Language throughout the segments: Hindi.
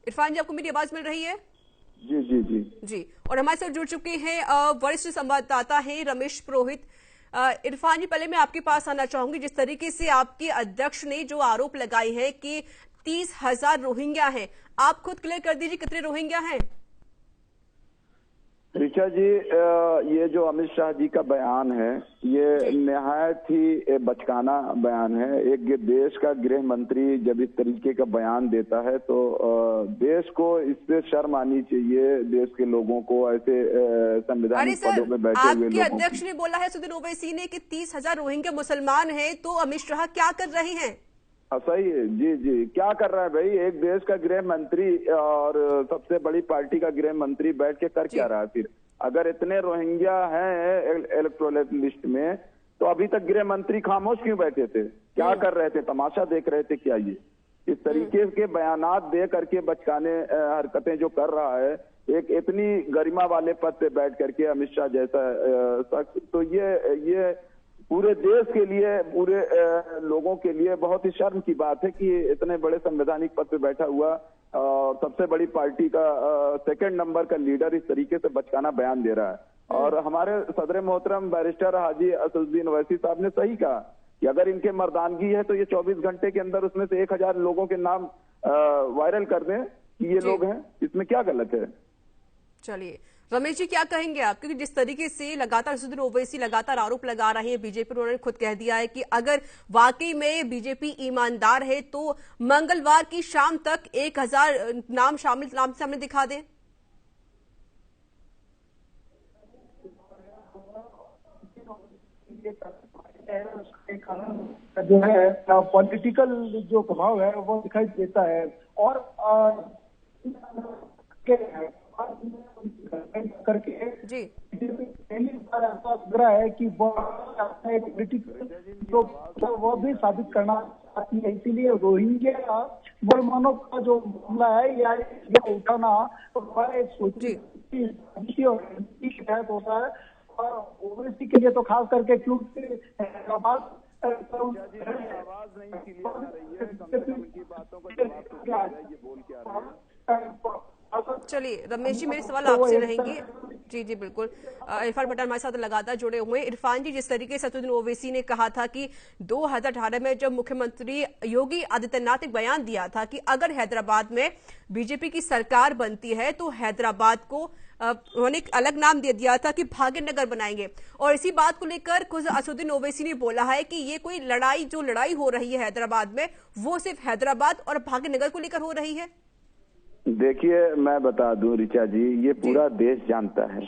इरफान जी, आपको मेरी आवाज मिल रही है? जी जी जी जी, और हमारे साथ जुड़ चुके हैं वरिष्ठ संवाददाता हैं रमेश पुरोहित। इरफान जी, पहले मैं आपके पास आना चाहूंगी। जिस तरीके से आपके अध्यक्ष ने जो आरोप लगाए हैं कि 30,000 रोहिंग्या हैं, आप खुद क्लियर कर दीजिए कितने रोहिंग्या हैं? ऋचा जी, ये जो अमित शाह जी का बयान है ये निहायत ही बचकाना बयान है। एक देश का गृह मंत्री जब इस तरीके का बयान देता है तो देश को इस पे शर्म आनी चाहिए, देश के लोगों को, ऐसे संवैधानिक पदों में बैठे हुए आपके लोगों अध्यक्ष की। ने बोला है असदुद्दीन ओवैसी ने कि 30,000 रोहिंग्या मुसलमान हैं, तो अमित शाह क्या कर रहे हैं? सही है जी जी, क्या कर रहा है भाई? एक देश का गृह मंत्री और सबसे बड़ी पार्टी का गृह मंत्री बैठ के कर क्या रहा है फिर? अगर इतने रोहिंग्या हैं इलेक्टोरल लिस्ट में तो अभी तक गृह मंत्री खामोश क्यों बैठे थे? क्या कर रहे थे? तमाशा देख रहे थे क्या? ये इस तरीके के बयानात दे करके बचकाने हरकतें जो कर रहा है एक इतनी गरिमा वाले पद पे बैठ करके अमित शाह जैसा शख्स, तो ये पूरे देश के लिए, पूरे लोगों के लिए बहुत ही शर्म की बात है कि इतने बड़े संवैधानिक पद पे बैठा हुआ और सबसे बड़ी पार्टी का सेकंड नंबर का लीडर इस तरीके से बचकाना बयान दे रहा है। और हमारे सदर मोहतरम बैरिस्टर हाजी असदुद्दीन ओवैसी साहब ने सही कहा कि अगर इनके मर्दानगी है तो ये 24 घंटे के अंदर उसमें से 1,000 लोगों के नाम वायरल कर दें कि ये लोग हैं। इसमें क्या गलत है? चलिए रमेश जी, क्या कहेंगे आप? क्योंकि जिस तरीके से लगातार असदुद्दीन ओवैसी लगातार आरोप लगा रहे हैं बीजेपी, उन्होंने खुद कह दिया है कि अगर वाकई में बीजेपी ईमानदार है तो मंगलवार की शाम तक 1,000 नाम सामने दिखा दें। जो है पॉलिटिकल जो प्रभाव है वो दिखाई देता है। और करके जी पहली बार ऐसा लग रहा है कि वो वो भी साबित करना चाहती है। इसीलिए रोहिंग्या मुसलमानों का जो मामला है या ये उठाना एक सोची तहत होता है। और ओवैसी के लिए तो खास करके क्योंकि आवाज नहीं क्लियर आ रही है, कम से कम इनकी बातों का जवाब तो दिया जाए, ये बोल क्या रहे हैं? चलिए रमेश जी, मेरे सवाल आपसे रहेंगे। जी जी बिल्कुल, इरफान पठान हमारे साथ लगातार जुड़े हुए हैं। इरफान जी, जिस तरीके से असदुद्दीन ओवैसी ने कहा था कि 2018 में जब मुख्यमंत्री योगी आदित्यनाथ ने बयान दिया था कि अगर हैदराबाद में बीजेपी की सरकार बनती है तो हैदराबाद को उन्होंने एक अलग नाम दे दिया था कि भाग्यनगर बनाएंगे, और इसी बात को लेकर खुद असदुद्दीन ओवैसी ने बोला है कि ये कोई लड़ाई हो रही है हैदराबाद में, वो सिर्फ हैदराबाद और भाग्यनगर को लेकर हो रही है। देखिए, मैं बता दूं ऋचा जी, ये पूरा देश जानता है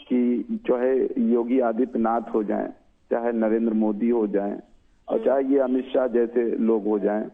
कि चाहे योगी आदित्यनाथ हो जाएं, चाहे नरेंद्र मोदी हो जाएं और चाहे ये अमित शाह जैसे लोग हो जाएं,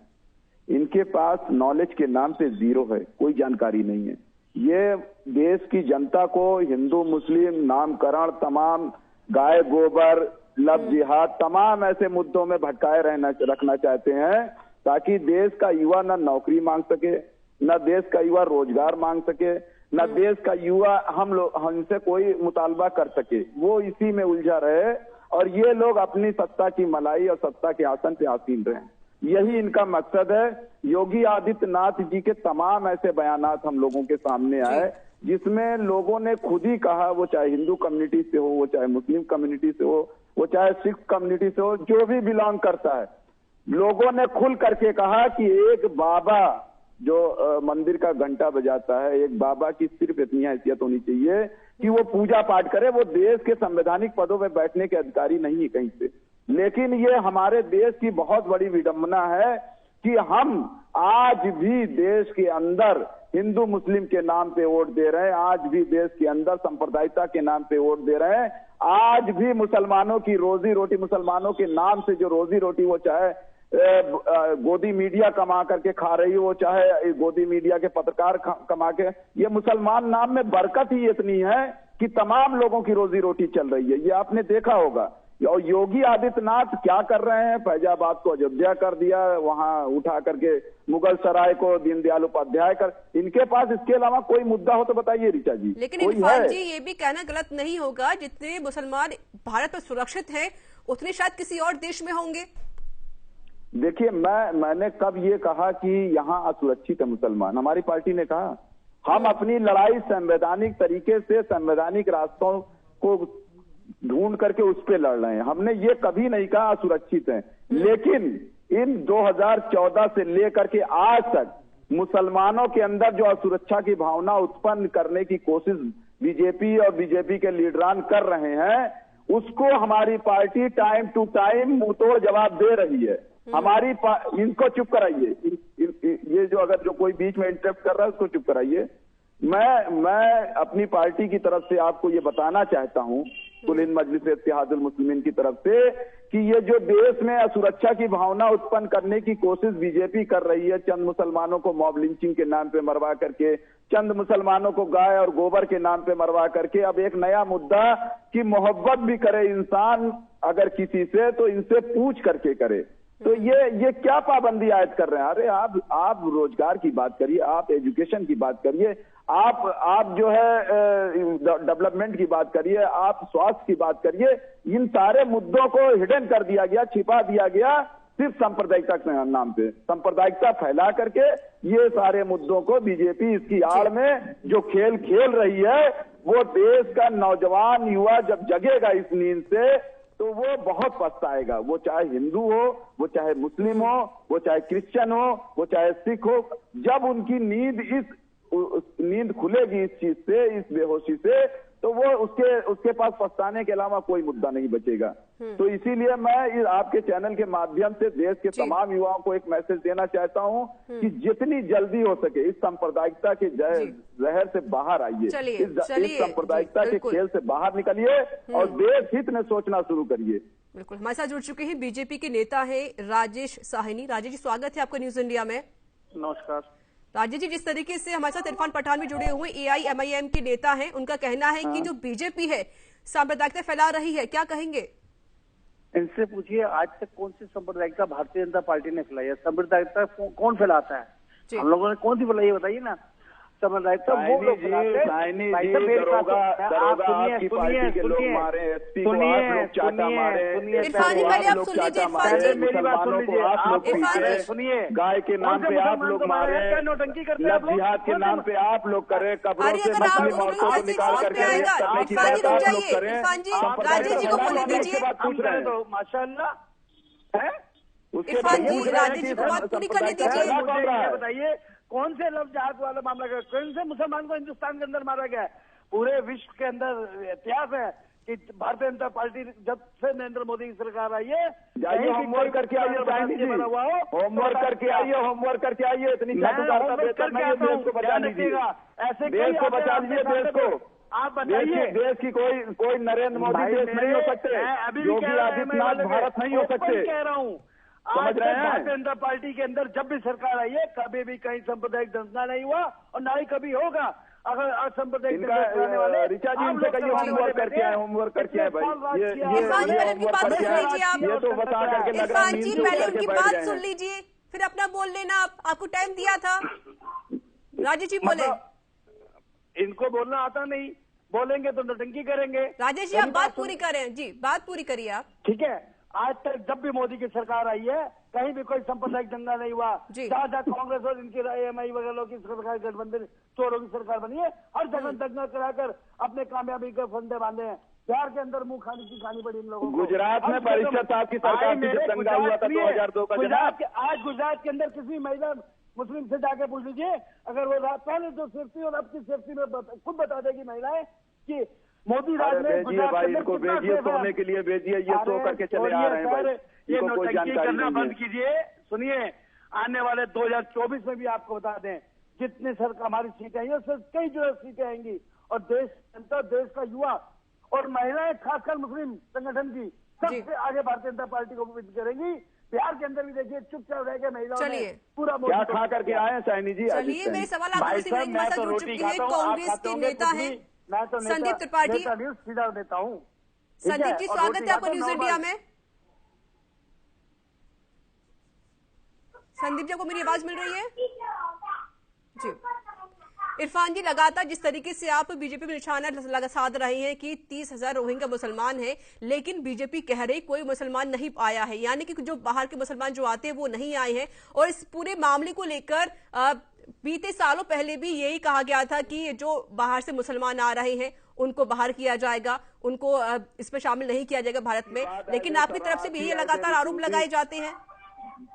इनके पास नॉलेज के नाम पे जीरो है, कोई जानकारी नहीं है। ये देश की जनता को हिंदू मुस्लिम नामकरण, तमाम गाय गोबर, लव जिहाद, तमाम ऐसे मुद्दों में भटकाए रखना चाहते हैं ताकि देश का युवा न नौकरी मांग सके, न देश का युवा रोजगार मांग सके, न देश का युवा हमसे कोई मुतालबा कर सके। वो इसी में उलझा रहे और ये लोग अपनी सत्ता की मलाई और सत्ता के आसन पे आसीन रहे। यही इनका मकसद है। योगी आदित्यनाथ जी के तमाम ऐसे बयानात हम लोगों के सामने आए जिसमें लोगों ने खुद ही कहा, वो चाहे हिंदू कम्युनिटी से हो, वो चाहे मुस्लिम कम्युनिटी से हो, वो चाहे सिख कम्युनिटी से हो, जो भी बिलोंग करता है, लोगों ने खुल करके कहा कि एक बाबा जो मंदिर का घंटा बजाता है, एक बाबा की सिर्फ इतनी हैसियत होनी चाहिए कि वो पूजा पाठ करे, वो देश के संवैधानिक पदों में बैठने के अधिकारी नहीं है कहीं से। लेकिन ये हमारे देश की बहुत बड़ी विडंबना है कि हम आज भी देश के अंदर हिंदू मुस्लिम के नाम पे वोट दे रहे हैं, आज भी देश के अंदर सांप्रदायिकता के नाम पे वोट दे रहे हैं, आज भी मुसलमानों की रोजी रोटी, मुसलमानों के नाम से जो रोजी रोटी वो चाहे गोदी मीडिया कमा करके खा रही हो, चाहे गोदी मीडिया के पत्रकार कमा के, ये मुसलमान नाम में बरकत ही इतनी है कि तमाम लोगों की रोजी रोटी चल रही है। ये आपने देखा होगा। और योगी आदित्यनाथ क्या कर रहे हैं? फैजाबाद को अयोध्या कर दिया, वहां उठा करके मुगल सराय को दीनदयाल उपाध्याय कर, इनके पास इसके अलावा कोई मुद्दा हो तो बताइए ऋचा जी। लेकिन इरफान जी, ये भी कहना गलत नहीं होगा, जितने मुसलमान भारत में सुरक्षित हैं उतने शायद किसी और देश में होंगे। देखिए, मैंने कब ये कहा कि यहाँ असुरक्षित है मुसलमान? हमारी पार्टी ने कहा हम अपनी लड़ाई संवैधानिक तरीके से, संवैधानिक रास्तों को ढूंढ करके उस पे लड़ रहे हैं। हमने ये कभी नहीं कहा असुरक्षित है। लेकिन इन 2014 से लेकर के आज तक मुसलमानों के अंदर जो असुरक्षा की भावना उत्पन्न करने की कोशिश बीजेपी और बीजेपी के लीडरान कर रहे हैं, उसको हमारी पार्टी टाइम टू टाइम मुंहतोड़ जवाब दे रही है। हमारी इनको चुप कराइए, ये जो अगर जो कोई बीच में इंटरप्ट कर रहा है उसको चुप कराइए। मैं अपनी पार्टी की तरफ से आपको ये बताना चाहता हूं, कुल हिंद मजलिस इत्तेहादुल मुस्लिमीन की तरफ से, कि ये जो देश में असुरक्षा की भावना उत्पन्न करने की कोशिश बीजेपी कर रही है, चंद मुसलमानों को मॉब लिंचिंग के नाम पे मरवा करके, चंद मुसलमानों को गाय और गोबर के नाम पे मरवा करके, अब एक नया मुद्दा कि मोहब्बत भी करे इंसान अगर किसी से तो इनसे पूछ करके करे। तो ये क्या पाबंदी आयद कर रहे हैं? अरे आप रोजगार की बात करिए, आप एजुकेशन की बात करिए, आप जो है डेवलपमेंट की बात करिए, आप स्वास्थ्य की बात करिए। इन सारे मुद्दों को हिडन कर दिया गया, छिपा दिया गया सिर्फ सांप्रदायिकता के नाम पे। सांप्रदायिकता फैला करके ये सारे मुद्दों को बीजेपी इसकी आड़ में जो खेल खेल रही है, वो देश का नौजवान युवा जब जगेगा इस नींद से तो वो बहुत पछताएगा। वो चाहे हिंदू हो, वो चाहे मुस्लिम हो, वो चाहे क्रिश्चियन हो, वो चाहे सिख हो। जब उनकी नींद खुलेगी इस चीज से, इस बेहोशी से, तो वो उसके पास पछताने के अलावा कोई मुद्दा नहीं बचेगा। तो इसीलिए मैं आपके चैनल के माध्यम से देश के तमाम युवाओं को एक मैसेज देना चाहता हूं कि जितनी जल्दी हो सके इस सांप्रदायिकता के जहर से बाहर आइए, इस सांप्रदायिकता के खेल से बाहर निकलिए और देश हित में सोचना शुरू करिए। बिल्कुल, हमारे साथ जुड़ चुके हैं बीजेपी के नेता है राजेश साहनी। राजेश जी, स्वागत है आपका न्यूज इंडिया में। नमस्कार राजेश जी, जिस तरीके से हमारे साथ इरफान पठान भी जुड़े हुए AIMIM के नेता हैं, उनका कहना है कि जो बीजेपी है सांप्रदायिकता फैला रही है, क्या कहेंगे? इनसे पूछिए आज तक कौन सी सांप्रदायिकता भारतीय जनता पार्टी ने फैलाई है? सांप्रदायिकता कौन फैलाता है? हम लोगों ने कौन सी फैलाई है बताइए ना। सांप्रदायिकता वो लोग फैलाते हैं। इरफान जी, पहले आप सुन लीजिए। इरफान जी, मेरी बात सुन लीजिए। सुनिए, गाय के नाम पे आप लोग मारे, नौटंकी करते हैं, जिहाद के नाम पे आप लोग करें, कब्रों से मुस्लिम औरतों को निकाल करके इरफान जी, राजेश जी को बोलने दीजिए। माशाअल्लाह है इरफान जी, राजेश जी को बात पूरी करने दीजिए। बताइए कौन से लफ्ज जहाद वाला मामला गया? कौन से मुसलमान को हिंदुस्तान के अंदर मारा गया है? पूरे विश्व के अंदर इतिहास है कि भारतीय जनता पार्टी जब से नरेंद्र मोदी की सरकार आई है, जाइए होमवर्क करके आइए, होमवर्क करके आइए, होमवर्क करके आइए। इतनी ऐसे देश को बचा लीजिए, देश को आप बताइए। देश की कोई नरेंद्र मोदी देश नहीं हो सकते, योगी आदित्यनाथ भारत नहीं हो सकते। कह रहा हूँ आज तक भारतीय जनता पार्टी के अंदर जब भी सरकार आई है कभी भी कहीं सांप्रदायिक दंगा नहीं हुआ और ना ही कभी होगा। अगर असंप्रदायिक ऋचा जी इनसे कहिए होमवर्क करके आए, होमवर्क करके आए भाई। ये तो बता करके लग रहा है। इरफान जी, पहले उनकी बात सुन लीजिए, फिर अपना बोल लेना। आपको टाइम दिया था। राजेश जी बोले। इनको बोलना आता नहीं, बोलेंगे तो नौटंकी करेंगे। राजेश जी, आप बात पूरी करें। जी, बात पूरी करिए आप। ठीक है, आज तक जब भी मोदी की सरकार आई है कहीं भी कोई सांप्रदायिक दंगा नहीं हुआ। जहाँ जहाँ कांग्रेस और इनकी AMI वगैरह की सरकार गठबंधन चोरों की सरकार बनी है, हर जगह दंगा कराकर अपने कामयाबी के फंदे बांधे हैं। बिहार के अंदर मुंह खाने की खानी पड़ी इन लोगों को। गुजरात में परिषद आपकी सरकार में दंगा हुआ था 2002 का। आज गुजरात के अंदर किसी महिला मुस्लिम से जाके पूछ लीजिए, अगर वो रात पहले जो सेफ्टी और अब की सेफ्टी में खुद बता देगी महिलाएं कि मोदी राज में भाई इनको भेजिए, सोने के लिए भेजिए, ये सो करके चले आ रहे हैं भाई। ये नौटंकी करना बंद कीजिए। सुनिए, आने वाले 2024 में भी आपको बता दें जितनी सरकार हमारी सीटें आई उससे कई जो सीटें आएंगी और देश जनता, देश का युवा और महिलाएं, खासकर मुस्लिम संगठन की सबसे आगे भारतीय जनता पार्टी को विजिट करेंगी। बिहार के अंदर भी देखिए चुपचाप रह गए महिलाओं ने पूरा क्या खा करके आए हैं साइनी जी? चलिए, मेरे सवाल आपको जुड़ चुकी है। कांग्रेस के नेता है संदीप त्रिपाठी। सीधा देता हूँ। संदीप जी, स्वागत है आपको न्यूज इंडिया में। संदीप जी, को मेरी आवाज मिल रही है? जी, इरफान जी, लगातार जिस तरीके से आप बीजेपी में निशाना साध रहे हैं कि 30,000 रोहिंग्या मुसलमान हैं, लेकिन बीजेपी कह रही कोई मुसलमान नहीं आया है, यानी कि जो बाहर के मुसलमान जो आते हैं वो नहीं आए हैं। और इस पूरे मामले को लेकर बीते सालों पहले भी यही कहा गया था कि जो बाहर से मुसलमान आ रहे हैं उनको बाहर किया जाएगा, उनको इसमें शामिल नहीं किया जाएगा भारत में, लेकिन आपकी तरफ से भी ये लगातार आरोप लगाए जाते हैं।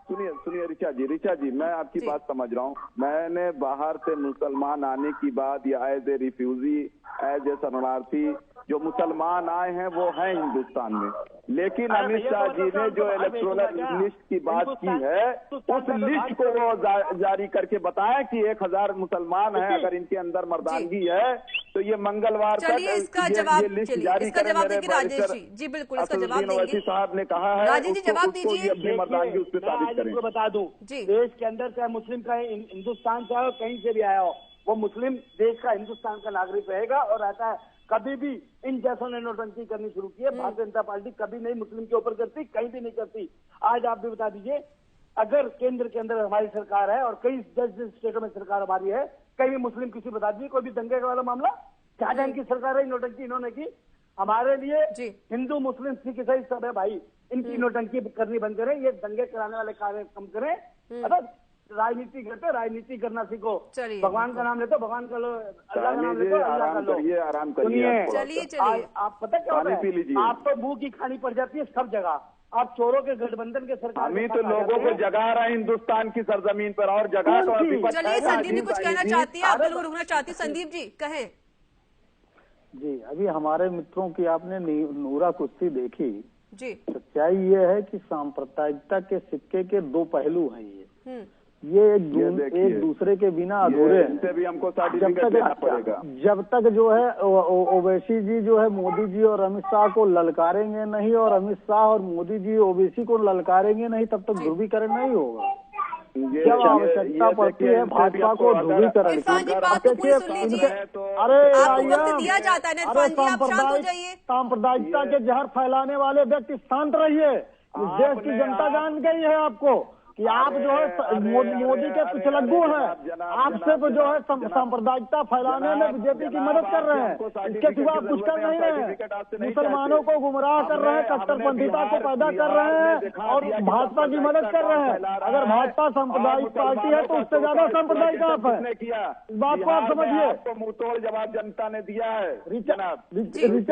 सुनिए रिचा जी मैं आपकी बात समझ रहा हूँ। मैंने बाहर से मुसलमान आने की बात या as a refugee, as a शरणार्थी जो मुसलमान आए हैं वो हैं हिंदुस्तान में, लेकिन अमित शाह जी ने जो इलेक्टोरल लिस्ट की बात की है उस लिस्ट को वो जारी करके बताया कि 1,000 मुसलमान हैं, अगर इनके अंदर मर्दानगी है तो ये मंगलवार तक इसका जवाब देंगे राजेश जी। जी बिल्कुल, इसका जवाब देंगे। साहब ने कहा है राजेश जी जवाब दीजिए। अपनी मर्दानगी उस पर साबित करें। बता दूं, देश के अंदर चाहे मुस्लिम का हिंदुस्तान से आया हो, कहीं से भी आया हो, वो मुस्लिम देश का हिंदुस्तान का नागरिक रहेगा और रहता है। कभी भी इन जैसों ने नोटंकी करनी शुरू की है, भारतीय जनता पार्टी कभी नहीं मुस्लिम के ऊपर करती, कहीं भी नहीं करती। आज आप भी बता दीजिए, अगर केंद्र के अंदर हमारी सरकार है और कई 10 स्टेटों में सरकार हमारी है, कहीं भी मुस्लिम किसी बता दीजिए कोई भी दंगे वाला मामला, शाहजहां की सरकार है, नोटंकी इन्होंने की। हमारे लिए हिंदू मुस्लिम सिख ईसाई सब है भाई, इनकी नोटंकी करनी बंद करें, ये दंगे कराने वाले कार्य कम करें। अगर राजनीति करते राजनीति करना सीखो, भगवान का नाम लेते भगवान का लो, अल्लाह का नाम लेते अल्लाह का लो। आराम करिए। चलिए आप पता क्या होता है, आप तो मुंह की खानी पड़ जाती है सब जगह। आप चोरों के गठबंधन के सरकार हम ही तो लोगों को जगा रहे हैं हिंदुस्तान की सरजमीन पर, और जगह तो चलिए संदीप जी कुछ कहना चाहती है, आप लोग रुकना चाहती है, संदीप जी कहें। जी अभी हमारे मित्रों की आपने नूरा कुश्ती देखी जी। सच्चाई ये है कि सांप्रदायिकता के सिक्के के दो पहलू हैं। ये एक दूसरे के बिना अधूरे हैं। इनसे भी हमको सर्टिफिकेट देना पड़ेगा। जब तक जो है ओवैसी जी जो है मोदी जी और अमित शाह को ललकारेंगे नहीं, और अमित शाह और मोदी जी ओवैसी को ललकारेंगे नहीं, तब तक ध्रुवीकरण नहीं होगा। जब आवश्यकता पड़ती है भाजपा को ध्रुवीकरण की, सांप्रदायिकता के जहर फैलाने वाले व्यक्ति शांत रहिए। इस देश की जनता जान गई है आपको कि आप जो है मोदी के पिछलग्गू हैं। आप सिर्फ जो है सांप्रदायिकता फैलाने में बीजेपी की मदद कर रहे हैं, इसके सिवा कुछ कर नहीं रहे हैं। मुसलमानों को गुमराह कर रहे हैं, कट्टरपंथीता को पैदा कर रहे हैं और भाजपा की मदद कर रहे हैं। अगर भाजपा सांप्रदायिक पार्टी है तो उससे ज्यादा सांप्रदायिक आप है, इस बात को आप समझिए। मुंहतोड़ जवाब जनता ने दिया है। रिचा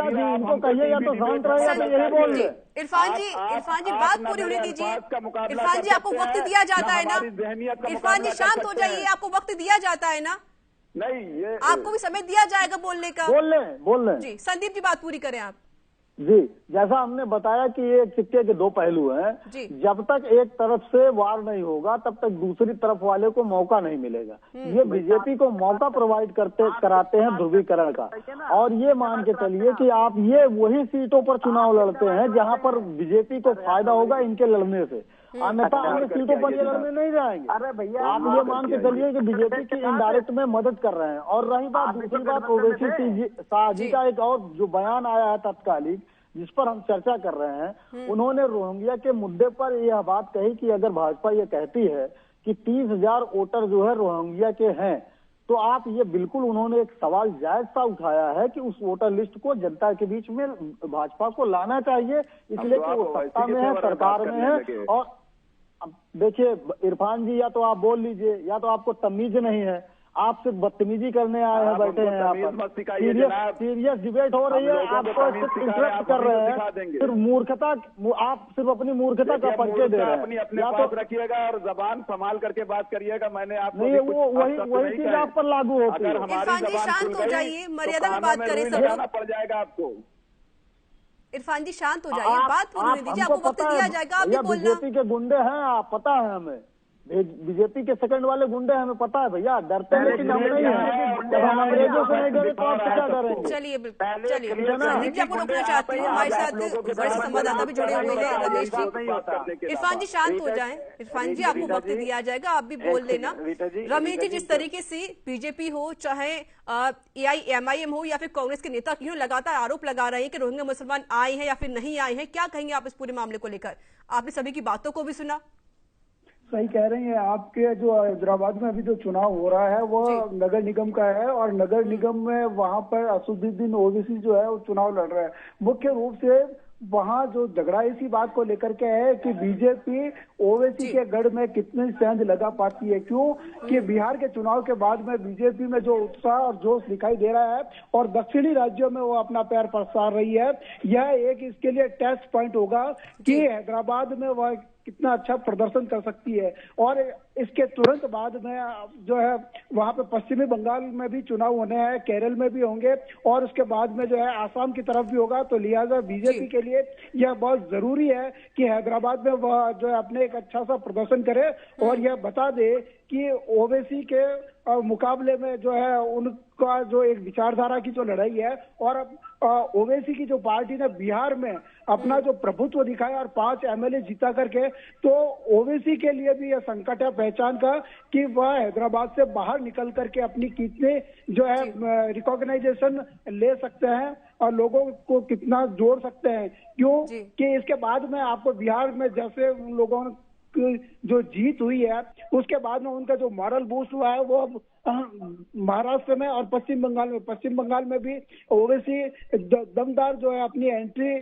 जी इनको कहिए या तो शांत रहे या तो यही बोल रहे। इरफान जी बात पूरी होने दीजिए। इरफान जी आपको वक्त दिया जाता है ना, इरफान जी शांत हो जाइए, आपको वक्त दिया जाता है ना। नहीं, ये आपको भी समय दिया जाएगा बोलने का। बोल लें जी। संदीप जी बात पूरी करें आप। जी जैसा हमने बताया कि ये सिक्के के दो पहलू हैं। जब तक एक तरफ से वार नहीं होगा तब तक दूसरी तरफ वाले को मौका नहीं मिलेगा। ये बीजेपी को मौका प्रोवाइड कराते हैं ध्रुवीकरण का। और ये मान के चलिए कि आप ये वही सीटों पर चुनाव लड़ते हैं जहां पर बीजेपी को फायदा होगा इनके लड़ने से, अन्यथा अन्य सीटों पर ये लड़ने नहीं जाएंगे। अरे भैया आप ये मान के चलिए कि बीजेपी की इनडायरेक्ट में मदद कर रहे हैं। और रही बात दूसरी बात ओवैसी शाह जी का एक और जो बयान आया है तत्कालिक, जिस पर हम चर्चा कर रहे हैं, उन्होंने रोहिंग्या के मुद्दे पर यह बात कही कि अगर भाजपा ये कहती है कि 30,000 वोटर जो है रोहिंग्या के हैं, तो आप ये बिल्कुल उन्होंने एक सवाल जायज सा उठाया है कि उस वोटर लिस्ट को जनता के बीच में भाजपा को लाना चाहिए, इसलिए कि वो सत्ता में है, सरकार में है। और देखिए इरफान जी, या तो आप बोल लीजिए या तो आपको तमीज नहीं है, आप सिर्फ बदतमीजी करने आए हैं, बैठे हैं यहाँ पर। सीरियस डिबेट हो रही है, आपको इंटरप्ट कर रहे हैं, सिर्फ मूर्खता, आप सिर्फ अपनी मूर्खता का परिचय दे रहे हैं। या तो रखिएगा और जबान संभाल करके बात करिएगा। मैंने आपको नहीं, वो वही चीज आप पर लागू होती है। इरफान जी शांत हो जाइए, मर्यादा में बात करें, सब पड़ जाएगा आपको। इरफान जी शांत हो जाइए, बात पूरी होने दीजिए, आपको वक्त दिया जाएगा, आप भी बोलना। बीजेपी के गुंडे हैं, आप पता है हमें, बीजेपी के सेकंड वाले गुंडे हमें पता है भैया, डरते हैं लेकिन हम नहीं है। जब हम अंग्रेजों से नहीं डरे तो आपसे क्या डरेंगे। चलिए संदीप जी आपको रोकना चाहते हैं, हमारे साथ बड़े संवाददाता भी जुड़े हुए हैं, रमेश जी। इरफान जी शांत हो जाएं, इरफान जी आपको वक्त दिया जाएगा, आप भी बोल लेना। रमेश जी, जिस तरीके से बीजेपी हो, चाहे AIMIM हो या फिर कांग्रेस के नेता क्यों लगातार आरोप लगा रहे हैं कि रोहिंग्या मुसलमान आए हैं या फिर नहीं आए हैं, क्या कहेंगे आप इस पूरे मामले को लेकर? आपने सभी की बातों को भी सुना। सही कह रही हैं। आपके जो हैदराबाद में अभी जो चुनाव हो रहा है वो नगर निगम का है, और नगर निगम में वहां पर असदुद्दीन ओवैसी जो है वो चुनाव लड़ रहा है। मुख्य रूप से वहां जो झगड़ा इसी बात को लेकर के है कि बीजेपी ओवैसी के गढ़ में कितनी सेंध लगा पाती है। क्यों कि बिहार के चुनाव के बाद में बीजेपी में जो उत्साह और जोश दिखाई दे रहा है और दक्षिणी राज्यों में वो अपना पैर पसार रही है, यह एक इसके लिए टेस्ट पॉइंट होगा कि हैदराबाद में वह कितना अच्छा प्रदर्शन कर सकती है। और इसके तुरंत बाद में जो है वहां पे पश्चिमी बंगाल में भी चुनाव होने हैं, केरल में भी होंगे, और उसके बाद में जो है आसाम की तरफ भी होगा। तो लिहाजा बीजेपी के लिए यह बहुत जरूरी है कि हैदराबाद में वह जो है अपने एक अच्छा सा प्रदर्शन करे और यह बता दे कि ओवैसी के मुकाबले में जो है उनका जो एक विचारधारा की जो लड़ाई है, और ओवैसी की जो पार्टी ने बिहार में अपना जो प्रभुत्व दिखाया और 5 एमएलए जीता करके, तो ओवैसी के लिए भी यह संकट है पहचान का कि वह हैदराबाद से बाहर निकल करके अपनी कितने जो है रिकॉग्नाइजेशन ले सकते हैं और लोगों को कितना जोड़ सकते हैं। क्यों कि इसके बाद में आपको बिहार में जैसे उन लोगों की जो जीत हुई है उसके बाद में उनका जो मॉरल बूस्ट हुआ है वो महाराष्ट्र में और पश्चिम बंगाल में भी ओवैसी दमदार जो है अपनी एंट्री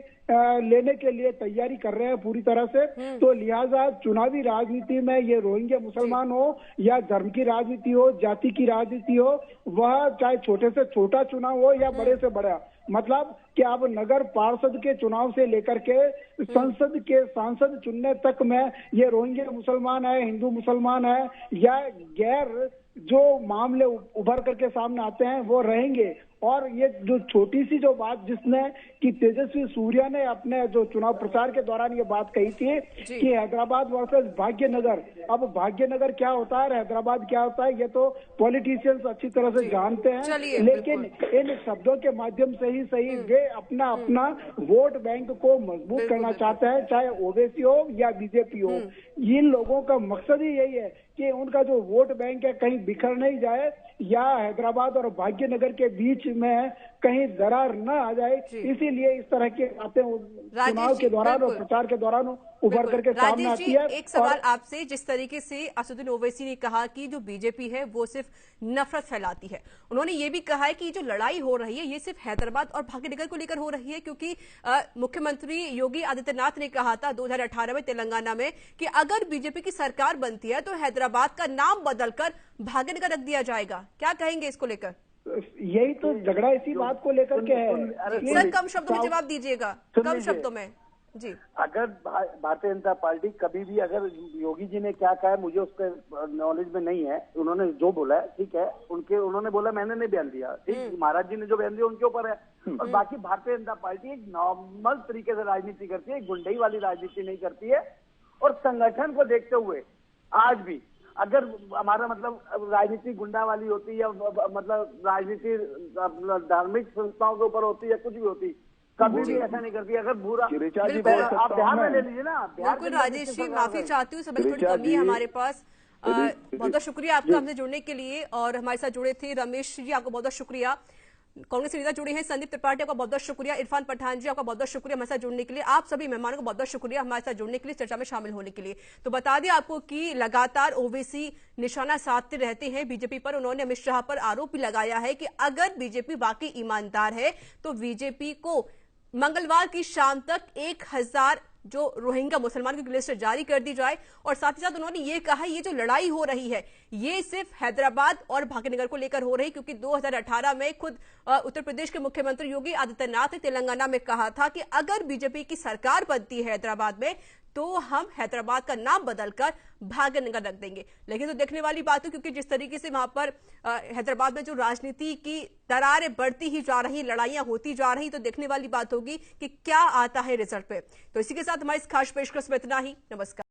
लेने के लिए तैयारी कर रहे हैं पूरी तरह से। तो लिहाजा चुनावी राजनीति में ये रोहिंग्या मुसलमान हो या धर्म की राजनीति हो, जाति की राजनीति हो, वह चाहे छोटे से छोटा चुनाव हो या बड़े से बड़ा, मतलब कि अब नगर पार्षद के चुनाव से लेकर के संसद के सांसद चुनने तक में ये रोहिंग्या मुसलमान है, हिंदू मुसलमान है या गैर जो मामले उभर करके सामने आते हैं वो रहेंगे। और ये जो छोटी सी जो बात जिसने कि तेजस्वी सूर्या ने अपने जो चुनाव प्रचार के दौरान ये बात कही थी कि हैदराबाद वर्सेस भाग्यनगर, अब भाग्यनगर क्या होता है, हैदराबाद क्या होता है, ये तो पॉलिटिशियंस अच्छी तरह से जानते हैं, लेकिन इन शब्दों के माध्यम से ही सही वे अपना वोट बैंक को मजबूत करना चाहते हैं, चाहे ओवैसी हो या बीजेपी हो। इन लोगों का मकसद ही यही है कि उनका जो वोट बैंक है कहीं बिखर नहीं जाए या हैदराबाद और भाग्यनगर के बीच में कहीं दरार न आ जाए, इसीलिए इस तरह की बातें चुनाव के दौरान और प्रचार के दौरान उभर करके सामने आती है। एक सवाल आपसे, जिस तरीके से असदुद्दीन ओवैसी ने कहा कि जो बीजेपी है वो सिर्फ नफरत फैलाती है, उन्होंने ये भी कहा है कि जो लड़ाई हो रही है ये सिर्फ हैदराबाद और भाग्यनगर को लेकर हो रही है, क्योंकि मुख्यमंत्री योगी आदित्यनाथ ने कहा था 2018 में तेलंगाना में कि अगर बीजेपी की सरकार बनती है तो हैदराबाद का नाम बदलकर भाग्यनगर रख दिया जाएगा। क्या कहेंगे इसको लेकर? यही तो झगड़ा इसी बात को लेकर के है। सर कम शब्दों में जवाब दीजिएगा, कम शब्दों में जी। अगर भारतीय जनता पार्टी कभी भी, अगर योगी जी ने क्या कहा है मुझे उसके नॉलेज में नहीं है, उन्होंने जो बोला है ठीक है, उन्होंने बोला, मैंने नहीं बयान दिया, ठीक, महाराज जी ने जो बयान दिया उनके ऊपर है। और बाकी भारतीय जनता पार्टी एक नॉर्मल तरीके से राजनीति करती है, गुंडई वाली राजनीति नहीं करती है। और संगठन को देखते हुए आज भी अगर हमारा मतलब राजनीति गुंडा वाली होती या मतलब राजनीति धार्मिक संस्थाओं के ऊपर होती या कुछ भी होती, कभी भी ऐसा नहीं करती। अगर बुरा आप बिहार में ले लीजिए ना, बिल्कुल राजेश जी, माफी चाहती हूँ, समय थोड़ी कमी है हमारे पास। बहुत बहुत शुक्रिया आपका हमसे जुड़ने के लिए, और हमारे साथ जुड़े थे रमेश जी, आपको बहुत बहुत शुक्रिया। कांग्रेस नेता जुड़े हैं संदीप त्रिपाठी, आपका बहुत बहुत शुक्रिया। इरफान पठान जी, आपका बहुत बहुत शुक्रिया हमारे साथ जुड़ने के लिए। आप सभी मेहमानों को बहुत बहुत शुक्रिया हमारे साथ जुड़ने के लिए, चर्चा में शामिल होने के लिए। तो बता दें आपको कि लगातार ओवैसी निशाना साधते रहते हैं बीजेपी पर। उन्होंने अमित शाह पर आरोप भी लगाया है कि अगर बीजेपी वाकई ईमानदार है तो बीजेपी को मंगलवार की शाम तक 1000 जो रोहिंग्या मुसलमानों की लिस्ट जारी कर दी जाए। और साथ ही साथ उन्होंने ये कहा ये जो लड़ाई हो रही है ये सिर्फ हैदराबाद और भाग्यनगर को लेकर हो रही, क्योंकि 2018 में खुद उत्तर प्रदेश के मुख्यमंत्री योगी आदित्यनाथ ने तेलंगाना में कहा था कि अगर बीजेपी की सरकार बनती है हैदराबाद में तो हम हैदराबाद का नाम बदलकर भाग्यनगर रख देंगे। लेकिन तो देखने वाली बात है, क्योंकि जिस तरीके से वहां पर हैदराबाद में जो राजनीति की दरारें बढ़ती ही जा रही, लड़ाइयां होती जा रही, तो देखने वाली बात होगी कि क्या आता है रिजल्ट पे। तो इसी के साथ हमारी इस खास पेशकश में इतना ही। नमस्कार।